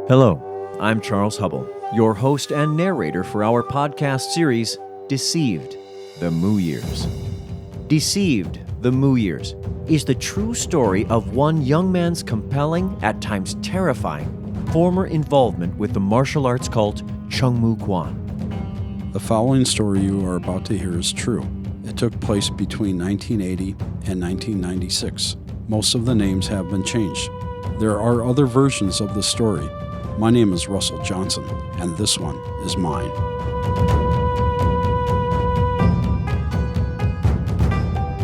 Hello, I'm Charles Hubble, your host and narrator for our podcast series, Deceived, the Moo Years. Deceived, the Moo Years is the true story of one young man's compelling, at times terrifying, former involvement with the martial arts cult Chung Moo Quan. The following story you are about to hear is true. It took place between 1980 and 1996. Most of the names have been changed. There are other versions of the story. My name is Russell Johnson, and this one is mine.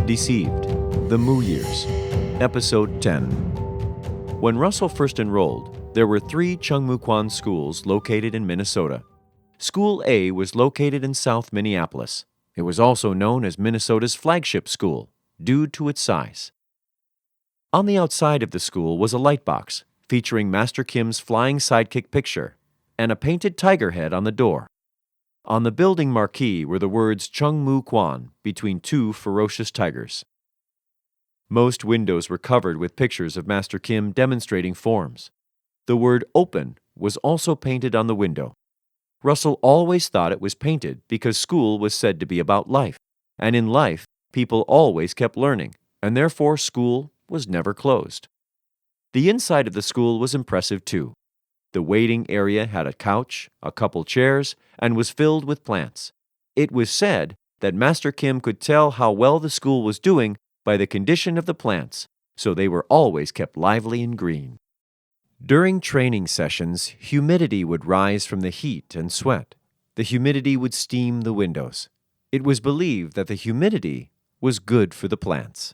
Deceived, the Moo Years, Episode 10. When Russell first enrolled, there were 3 Chung Moo Quan schools located in Minnesota. School A was located in South Minneapolis. It was also known as Minnesota's flagship school, due to its size. On the outside of the school was a lightbox featuring Master Kim's flying sidekick picture and a painted tiger head on the door. On the building marquee were the words Chung Moo Quan between 2 ferocious tigers. Most windows were covered with pictures of Master Kim demonstrating forms. The word open was also painted on the window. Russell always thought it was painted because school was said to be about life, and in life, people always kept learning, and therefore school was never closed. The inside of the school was impressive too. The waiting area had a couch, a couple chairs, and was filled with plants. It was said that Master Kim could tell how well the school was doing by the condition of the plants, so they were always kept lively and green. During training sessions, humidity would rise from the heat and sweat. The humidity would steam the windows. It was believed that the humidity was good for the plants.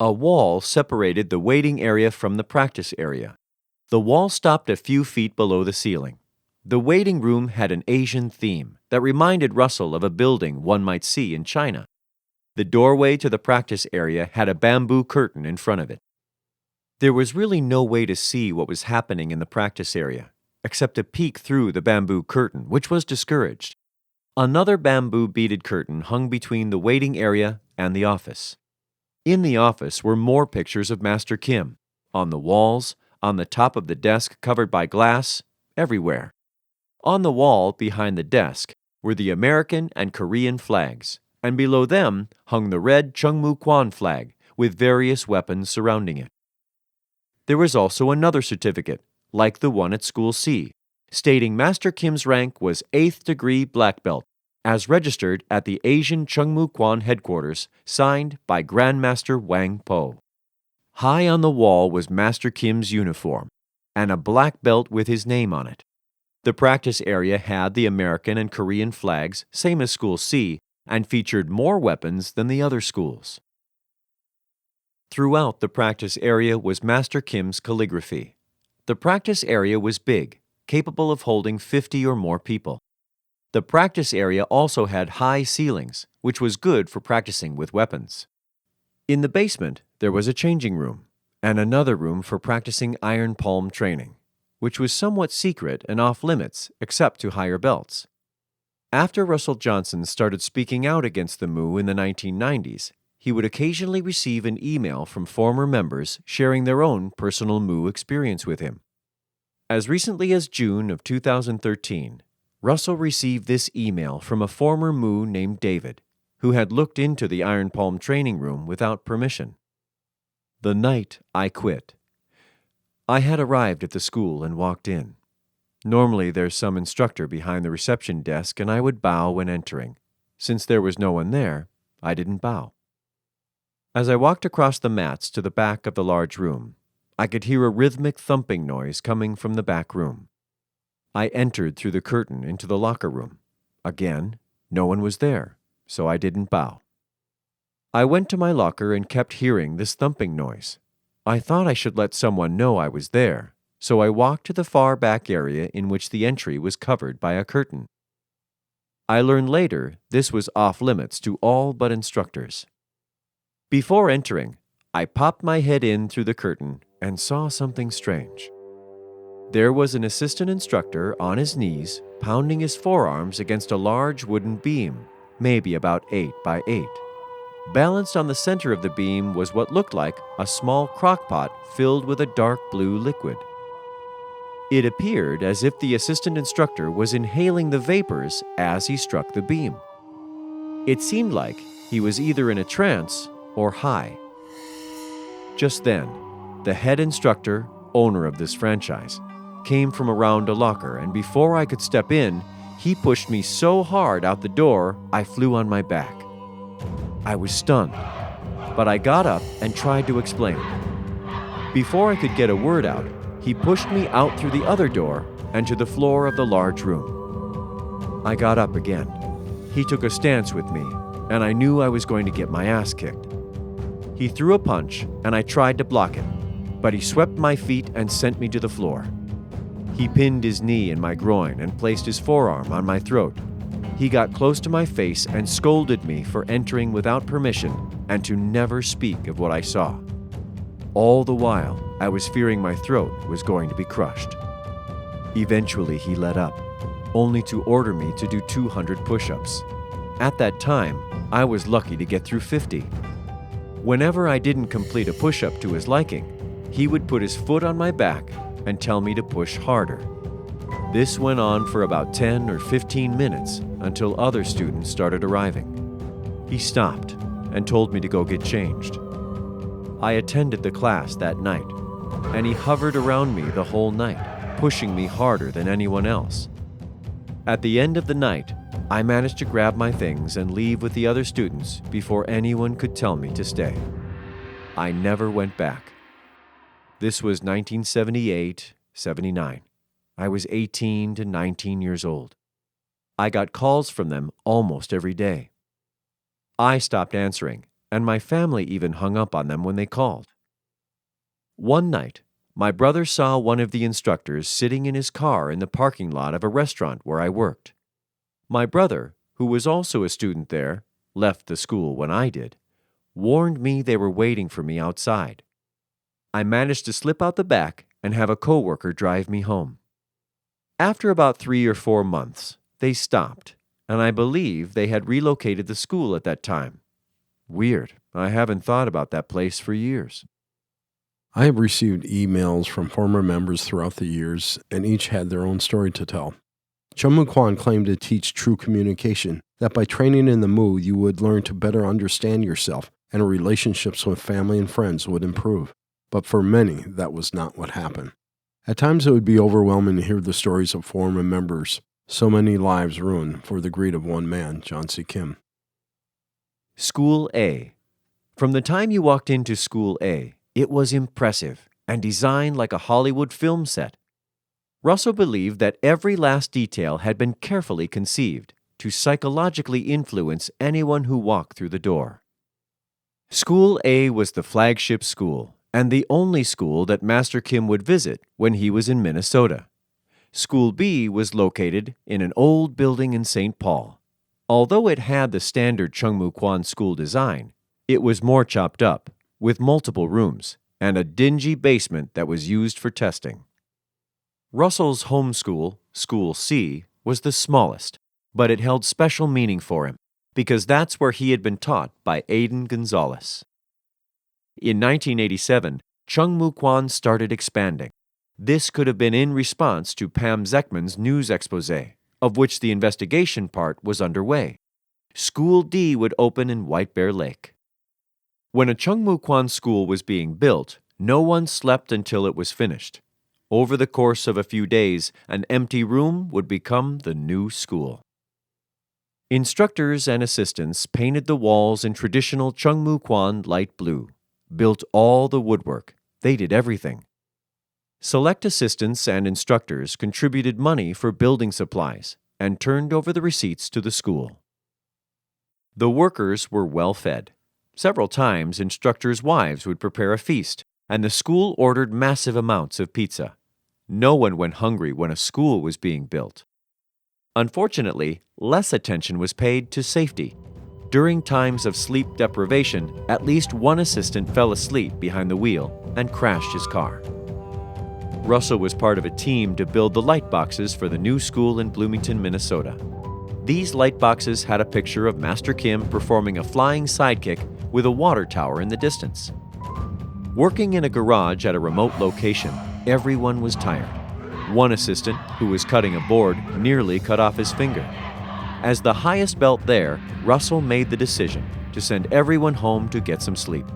A wall separated the waiting area from the practice area. The wall stopped a few feet below the ceiling. The waiting room had an Asian theme that reminded Russell of a building one might see in China. The doorway to the practice area had a bamboo curtain in front of it. There was really no way to see what was happening in the practice area, except to peek through the bamboo curtain, which was discouraged. Another bamboo beaded curtain hung between the waiting area and the office. In the office were more pictures of Master Kim, on the walls, on the top of the desk covered by glass, everywhere. On the wall behind the desk were the American and Korean flags, and below them hung the red Chung Moo Quan flag with various weapons surrounding it. There was also another certificate, like the one at School C, stating Master Kim's rank was 8th degree black belt, as registered at the Asian Chung Moo Quan headquarters, signed by Grandmaster Wang Po. High on the wall was Master Kim's uniform, and a black belt with his name on it. The practice area had the American and Korean flags, same as School C, and featured more weapons than the other schools. Throughout the practice area was Master Kim's calligraphy. The practice area was big, capable of holding 50 or more people. The practice area also had high ceilings, which was good for practicing with weapons. In the basement, there was a changing room, and another room for practicing iron palm training, which was somewhat secret and off-limits except to higher belts. After Russell Johnson started speaking out against the Moo in the 1990s, he would occasionally receive an email from former members sharing their own personal Moo experience with him. As recently as June of 2013, Russell received this email from a former Moo named David, who had looked into the Iron Palm training room without permission. The night I quit. I had arrived at the school and walked in. Normally there's some instructor behind the reception desk and I would bow when entering. Since there was no one there, I didn't bow. As I walked across the mats to the back of the large room, I could hear a rhythmic thumping noise coming from the back room. I entered through the curtain into the locker room. Again, no one was there, so I didn't bow. I went to my locker and kept hearing this thumping noise. I thought I should let someone know I was there, so I walked to the far back area in which the entry was covered by a curtain. I learned later this was off-limits to all but instructors. Before entering, I popped my head in through the curtain and saw something strange. There was an assistant instructor on his knees, pounding his forearms against a large wooden beam, maybe about 8 by 8. Balanced on the center of the beam was what looked like a small crock pot filled with a dark blue liquid. It appeared as if the assistant instructor was inhaling the vapors as he struck the beam. It seemed like he was either in a trance or high. Just then, the head instructor, owner of this franchise, came from around a locker, and before I could step in, he pushed me so hard out the door I flew on my back. I was stunned, but I got up and tried to explain. Before I could get a word out, he pushed me out through the other door and to the floor of the large room. I got up again. He took a stance with me, and I knew I was going to get my ass kicked. He threw a punch, and I tried to block it, but he swept my feet and sent me to the floor. He pinned his knee in my groin and placed his forearm on my throat. He got close to my face and scolded me for entering without permission and to never speak of what I saw. All the while, I was fearing my throat was going to be crushed. Eventually, he let up, only to order me to do 200 push-ups. At that time, I was lucky to get through 50. Whenever I didn't complete a push-up to his liking, he would put his foot on my back and tell me to push harder. This went on for about 10 or 15 minutes until other students started arriving. He stopped and told me to go get changed. I attended the class that night, and he hovered around me the whole night, pushing me harder than anyone else. At the end of the night, I managed to grab my things and leave with the other students before anyone could tell me to stay. I never went back. This was 1978-79. I was 18 to 19 years old. I got calls from them almost every day. I stopped answering, and my family even hung up on them when they called. One night, my brother saw one of the instructors sitting in his car in the parking lot of a restaurant where I worked. My brother, who was also a student there, left the school when I did, warned me they were waiting for me outside. I managed to slip out the back and have a coworker drive me home. After about 3 or 4 months, they stopped, and I believe they had relocated the school at that time. Weird. I haven't thought about that place for years. I have received emails from former members throughout the years, and each had their own story to tell. Chung Moo Quan claimed to teach true communication, that by training in the Moo, you would learn to better understand yourself, and relationships with family and friends would improve. But for many, that was not what happened. At times it would be overwhelming to hear the stories of former members, so many lives ruined for the greed of one man, John C. Kim. School A. From the time you walked into School A, it was impressive and designed like a Hollywood film set. Russell believed that every last detail had been carefully conceived to psychologically influence anyone who walked through the door. School A was the flagship school and the only school that Master Kim would visit when he was in Minnesota. School B was located in an old building in St. Paul. Although it had the standard Chung Moo Quan school design, it was more chopped up, with multiple rooms, and a dingy basement that was used for testing. Russell's home school, School C, was the smallest, but it held special meaning for him, because that's where he had been taught by Aiden Gonzalez. In 1987, Chung Moo Quan started expanding. This could have been in response to Pam Zeckman's news expose, of which the investigation part was underway. School D would open in White Bear Lake. When a Chung Moo Quan school was being built, no one slept until it was finished. Over the course of a few days, an empty room would become the new school. Instructors and assistants painted the walls in traditional Chung Moo Quan light blue, built all the woodwork. They did everything. Select assistants and instructors contributed money for building supplies and turned over the receipts to the school. The workers were well fed. Several times, instructors' wives would prepare a feast, and the school ordered massive amounts of pizza. No one went hungry when a school was being built. Unfortunately, less attention was paid to safety. During times of sleep deprivation, at least one assistant fell asleep behind the wheel and crashed his car. Russell was part of a team to build the light boxes for the new school in Bloomington, Minnesota. These light boxes had a picture of Master Kim performing a flying sidekick with a water tower in the distance. Working in a garage at a remote location, everyone was tired. One assistant, who was cutting a board, nearly cut off his finger. As the highest belt there, Russell made the decision to send everyone home to get some sleep.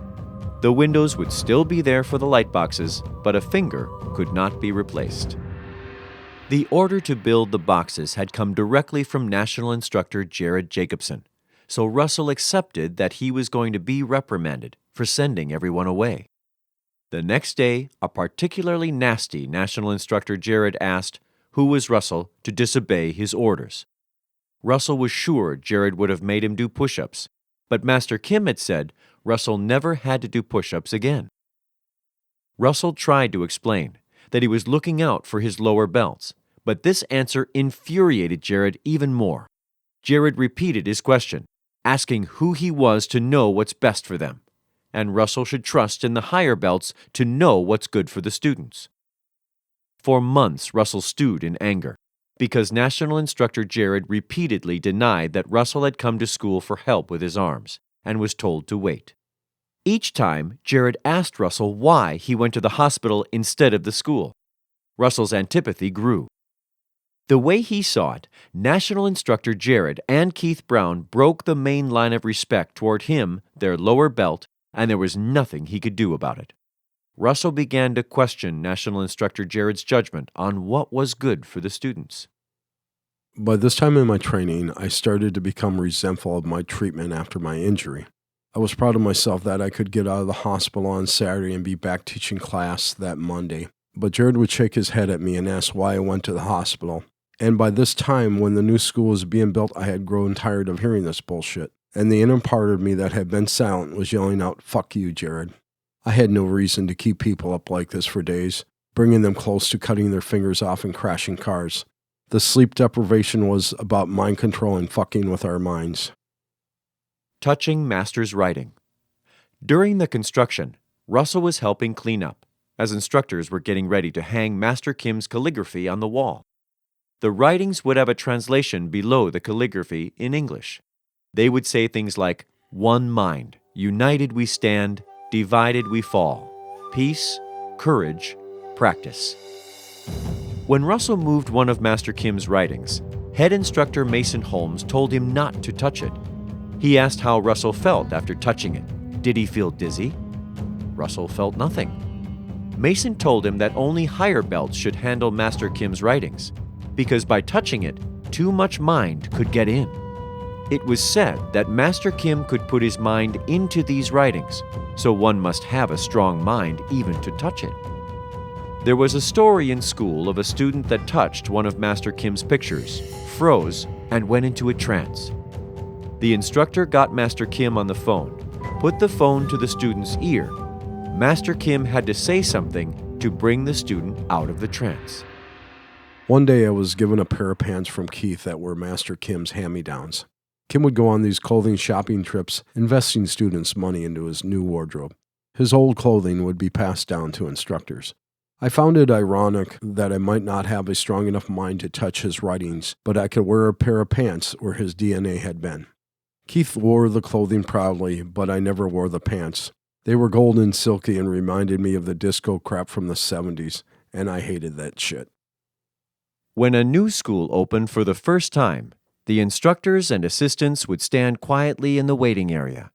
The windows would still be there for the light boxes, but a finger could not be replaced. The order to build the boxes had come directly from National Instructor Jared Jacobson, so Russell accepted that he was going to be reprimanded for sending everyone away. The next day, a particularly nasty National Instructor Jared asked, who was Russell to disobey his orders? Russell was sure Jared would have made him do push-ups, but Master Kim had said Russell never had to do push-ups again. Russell tried to explain that he was looking out for his lower belts, but this answer infuriated Jared even more. Jared repeated his question, asking who he was to know what's best for them, and Russell should trust in the higher belts to know what's good for the students. For months, Russell stewed in anger, because National Instructor Jared repeatedly denied that Russell had come to school for help with his arms, and was told to wait. Each time, Jared asked Russell why he went to the hospital instead of the school. Russell's antipathy grew. The way he saw it, National Instructor Jared and Keith Brown broke the main line of respect toward him, their lower belt, and there was nothing he could do about it. Russell began to question National Instructor Jared's judgment on what was good for the students. By this time in my training, I started to become resentful of my treatment after my injury. I was proud of myself that I could get out of the hospital on Saturday and be back teaching class that Monday. But Jared would shake his head at me and ask why I went to the hospital. And by this time, when the new school was being built, I had grown tired of hearing this bullshit. And the inner part of me that had been silent was yelling out, "Fuck you, Jared." I had no reason to keep people up like this for days, bringing them close to cutting their fingers off and crashing cars. The sleep deprivation was about mind control and fucking with our minds. Touching Master's writing. During the construction, Russell was helping clean up, as instructors were getting ready to hang Master Kim's calligraphy on the wall. The writings would have a translation below the calligraphy in English. They would say things like, "One mind, united we stand, divided we fall. Peace, courage, practice." When Russell moved one of Master Kim's writings, head instructor Mason Holmes told him not to touch it. He asked how Russell felt after touching it. Did he feel dizzy? Russell felt nothing. Mason told him that only higher belts should handle Master Kim's writings, because by touching it, too much mind could get in. It was said that Master Kim could put his mind into these writings, so one must have a strong mind even to touch it. There was a story in school of a student that touched one of Master Kim's pictures, froze, and went into a trance. The instructor got Master Kim on the phone, put the phone to the student's ear. Master Kim had to say something to bring the student out of the trance. One day I was given a pair of pants from Keith that were Master Kim's hand-me-downs. Kim would go on these clothing shopping trips, investing students' money into his new wardrobe. His old clothing would be passed down to instructors. I found it ironic that I might not have a strong enough mind to touch his writings, but I could wear a pair of pants where his DNA had been. Keith wore the clothing proudly, but I never wore the pants. They were gold and silky and reminded me of the disco crap from the 70s, and I hated that shit. When a new school opened for the first time, the instructors and assistants would stand quietly in the waiting area.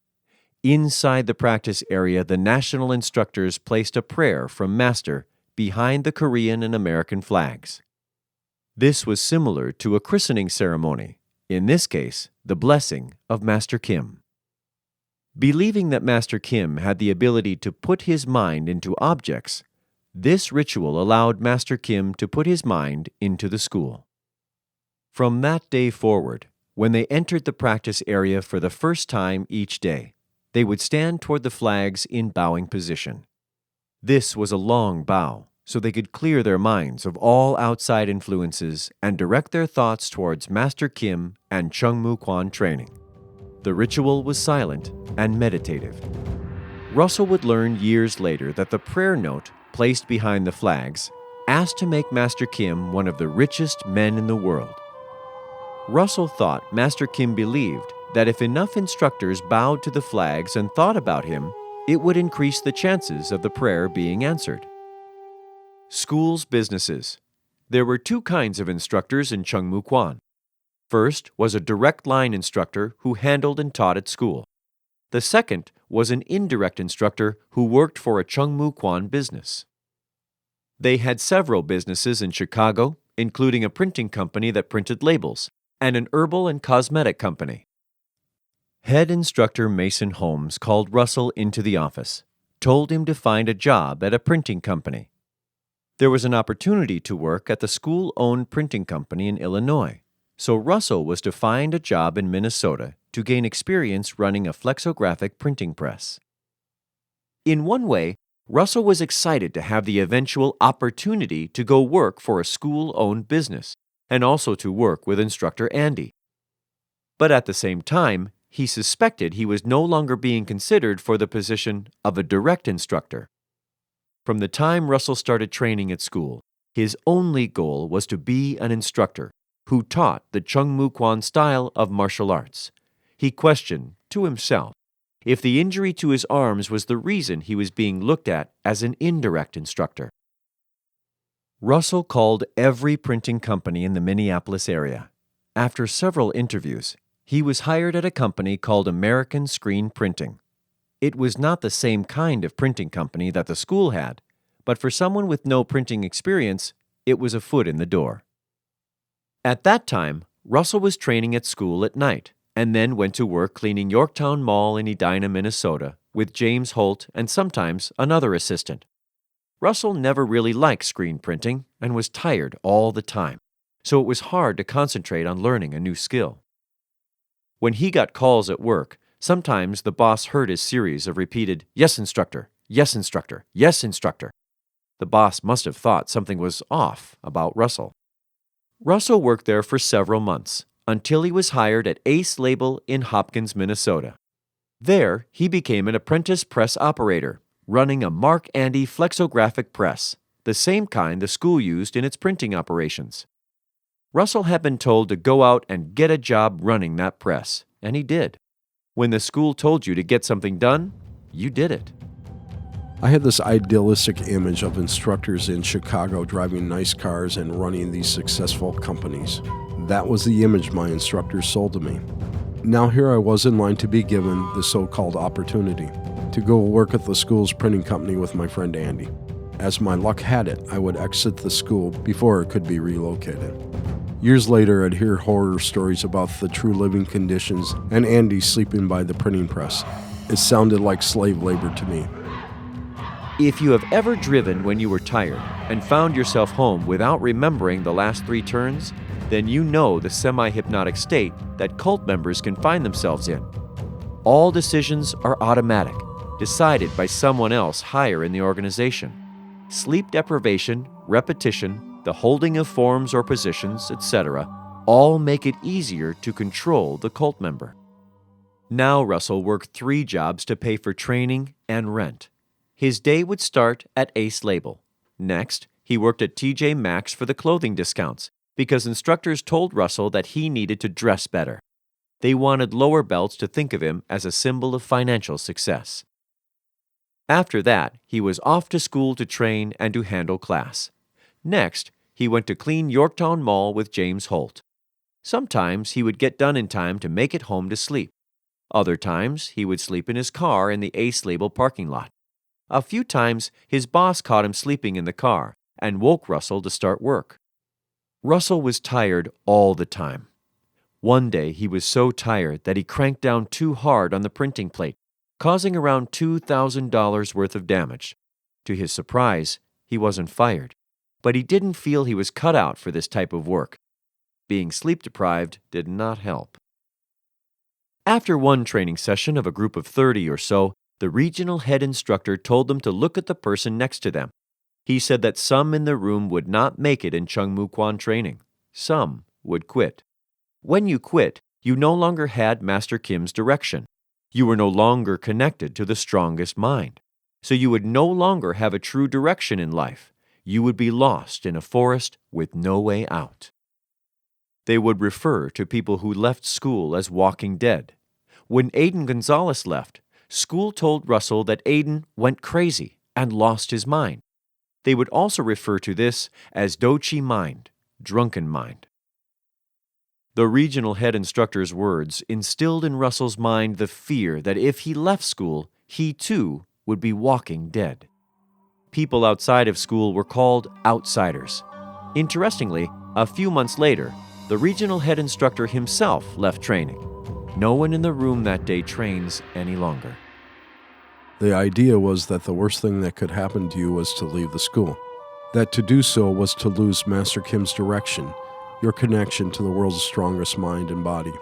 Inside the practice area, the national instructors placed a prayer from Master behind the Korean and American flags. This was similar to a christening ceremony, in this case, the blessing of Master Kim. Believing that Master Kim had the ability to put his mind into objects, this ritual allowed Master Kim to put his mind into the school. From that day forward, when they entered the practice area for the first time each day, they would stand toward the flags in bowing position. This was a long bow, so they could clear their minds of all outside influences and direct their thoughts towards Master Kim and Chung Moo Quan training. The ritual was silent and meditative. Russell would learn years later that the prayer note placed behind the flags asked to make Master Kim one of the richest men in the world. Russell thought Master Kim believed that if enough instructors bowed to the flags and thought about him, it would increase the chances of the prayer being answered. Schools, businesses. There were two kinds of instructors in Chung Moo Quan. First was a direct line instructor who handled and taught at school. The second was an indirect instructor who worked for a Chung Moo Quan business. They had several businesses in Chicago, including a printing company that printed labels, and an herbal and cosmetic company. Head instructor Mason Holmes called Russell into the office, told him to find a job at a printing company. There was an opportunity to work at the school-owned printing company in Illinois, so Russell was to find a job in Minnesota to gain experience running a flexographic printing press. In one way, Russell was excited to have the eventual opportunity to go work for a school-owned business and also to work with instructor Andy. But at the same time, he suspected he was no longer being considered for the position of a direct instructor. From the time Russell started training at school, his only goal was to be an instructor who taught the Chung Moo Quan style of martial arts. He questioned, to himself, if the injury to his arms was the reason he was being looked at as an indirect instructor. Russell called every printing company in the Minneapolis area. After several interviews, he was hired at a company called American Screen Printing. It was not the same kind of printing company that the school had, but for someone with no printing experience, it was a foot in the door. At that time, Russell was training at school at night and then went to work cleaning Yorktown Mall in Edina, Minnesota, with James Holt and sometimes another assistant. Russell never really liked screen printing and was tired all the time, so it was hard to concentrate on learning a new skill. When he got calls at work, sometimes the boss heard his series of repeated, "Yes, instructor, yes, instructor, yes, instructor." The boss must have thought something was off about Russell. Russell worked there for several months, until he was hired at Ace Label in Hopkins, Minnesota. There, he became an apprentice press operator, running a Mark Andy flexographic press, the same kind the school used in its printing operations. Russell had been told to go out and get a job running that press, and he did. When the school told you to get something done, you did it. I had this idealistic image of instructors in Chicago driving nice cars and running these successful companies. That was the image my instructors sold to me. Now here I was in line to be given the so-called opportunity to go work at the school's printing company with my friend Andy. As my luck had it, I would exit the school before it could be relocated. Years later, I'd hear horror stories about the true living conditions and Andy sleeping by the printing press. It sounded like slave labor to me. If you have ever driven when you were tired and found yourself home without remembering the last 3 turns, then you know the semi-hypnotic state that cult members can find themselves in. All decisions are automatic, decided by someone else higher in the organization. Sleep deprivation, repetition, the holding of forms or positions, etc., all make it easier to control the cult member. Now Russell worked 3 jobs to pay for training and rent. His day would start at Ace Label. Next, he worked at TJ Maxx for the clothing discounts because instructors told Russell that he needed to dress better. They wanted lower belts to think of him as a symbol of financial success. After that, he was off to school to train and to handle class. Next, he went to clean Yorktown Mall with James Holt. Sometimes he would get done in time to make it home to sleep. Other times, he would sleep in his car in the Ace Label parking lot. A few times, his boss caught him sleeping in the car and woke Russell to start work. Russell was tired all the time. One day, he was so tired that he cranked down too hard on the printing plate, causing around $2,000 worth of damage. To his surprise, he wasn't fired, but he didn't feel he was cut out for this type of work. Being sleep-deprived did not help. After one training session of a group of 30 or so, the regional head instructor told them to look at the person next to them. He said that some in the room would not make it in Chung Moo Quan training. Some would quit. When you quit, you no longer had Master Kim's direction. You were no longer connected to the strongest mind. So you would no longer have a true direction in life. You would be lost in a forest with no way out. They would refer to people who left school as walking dead. When Aiden Gonzalez left, school told Russell that Aiden went crazy and lost his mind. They would also refer to this as dochi mind, drunken mind. The regional head instructor's words instilled in Russell's mind the fear that if he left school, he too would be walking dead. People outside of school were called outsiders. Interestingly, a few months later, the regional head instructor himself left training. No one in the room that day trains any longer. The idea was that the worst thing that could happen to you was to leave the school. That to do so was to lose Master Kim's direction, your connection to the world's strongest mind and body.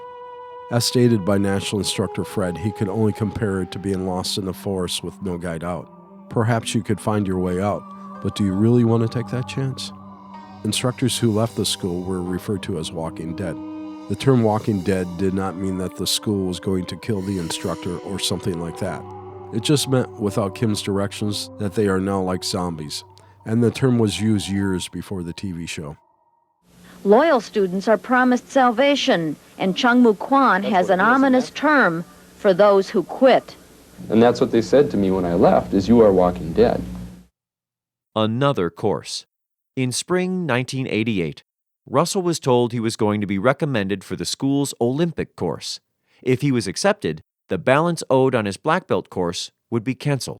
As stated by National Instructor Fred, he could only compare it to being lost in the forest with no guide out. Perhaps you could find your way out, but do you really want to take that chance? Instructors who left the school were referred to as walking dead. The term walking dead did not mean that the school was going to kill the instructor or something like that. It just meant, without Kim's directions, that they are now like zombies, and the term was used years before the TV show. Loyal students are promised salvation, and Chung Moo Quan has an ominous term for those who quit. And that's what they said to me when I left, is you are walking dead. Another course. In spring 1988, Russell was told he was going to be recommended for the school's Olympic course. If he was accepted, the balance owed on his black belt course would be canceled.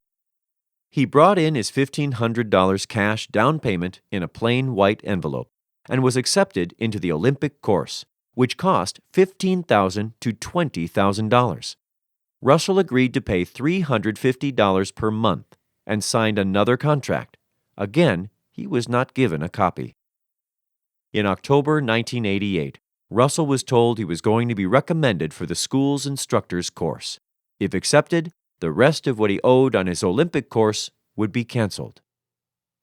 He brought in his $1,500 cash down payment in a plain white envelope and was accepted into the Olympic course, which cost $15,000 to $20,000. Russell agreed to pay $350 per month and signed another contract. Again, he was not given a copy. In October 1988, Russell was told he was going to be recommended for the school's instructor's course. If accepted, the rest of what he owed on his Olympic course would be canceled.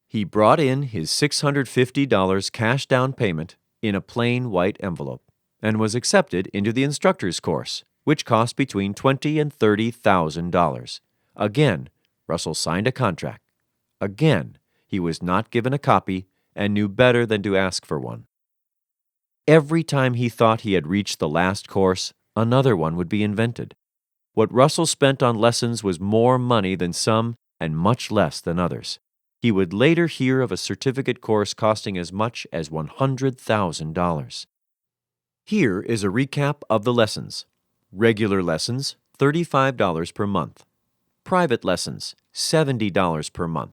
He brought in his $650 cash down payment in a plain white envelope and was accepted into the instructor's course, which cost between $20,000 and $30,000. Again, Russell signed a contract. Again, he was not given a copy and knew better than to ask for one. Every time he thought he had reached the last course, another one would be invented. What Russell spent on lessons was more money than some and much less than others. He would later hear of a certificate course costing as much as $100,000. Here is a recap of the lessons. Regular lessons, $35 per month. Private lessons, $70 per month.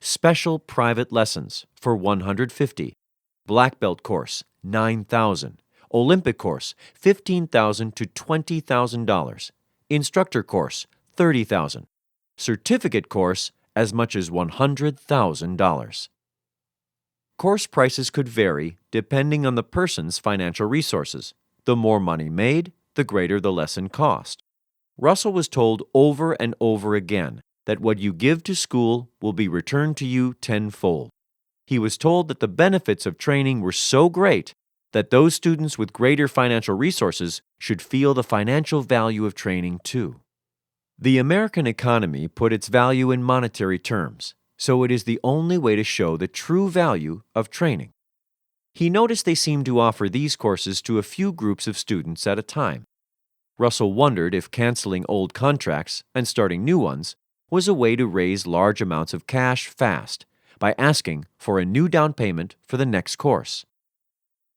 Special private lessons for $150. Black belt course, $9,000. Olympic course, $15,000 to $20,000. Instructor course, $30,000. Certificate course, as much as $100,000. Course prices could vary depending on the person's financial resources. The more money made, the greater the lesson cost. Russell was told over and over again that what you give to school will be returned to you tenfold. He was told that the benefits of training were so great that those students with greater financial resources should feel the financial value of training too. The American economy put its value in monetary terms, so it is the only way to show the true value of training. He noticed they seemed to offer these courses to a few groups of students at a time. Russell wondered if canceling old contracts and starting new ones was a way to raise large amounts of cash fast by asking for a new down payment for the next course.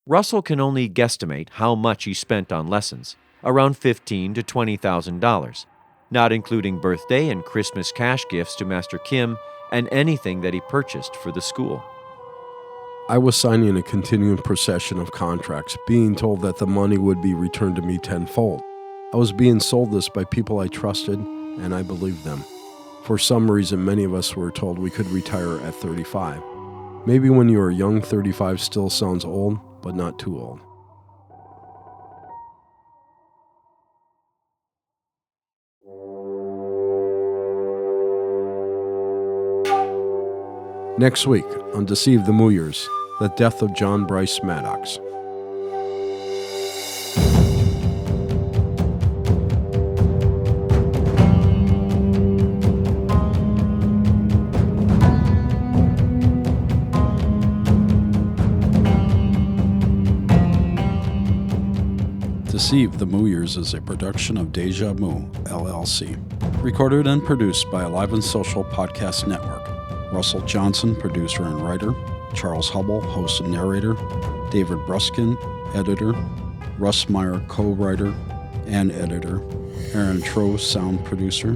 Russell can only guesstimate how much he spent on lessons, around $15,000 to $20,000, not including birthday and Christmas cash gifts to Master Kim and anything that he purchased for the school. I was signing a continuing procession of contracts, being told that the money would be returned to me tenfold. I was being sold this by people I trusted, and I believed them. For some reason, many of us were told we could retire at 35. Maybe when you are young, 35 still sounds old, but not too old. Next week on Deceive the Mooyers, the death of John Bryce Maddox. Deceive the Mooyers is a production of Deja Moo, LLC. Recorded and produced by Alive and Social Podcast Network. Russell Johnson, producer and writer. Charles Hubble, host and narrator. David Bruskin, editor. Russ Meyer, co-writer and editor. Aaron Troe, sound producer.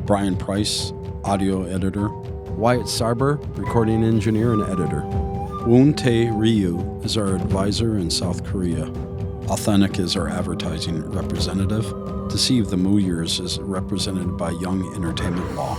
Brian Price, audio editor. Wyatt Sarber, recording engineer and editor. Woon Tae Ryu is our advisor in South Korea. Authentic is our advertising representative. Deceive the Moo Years is represented by Young Entertainment Law.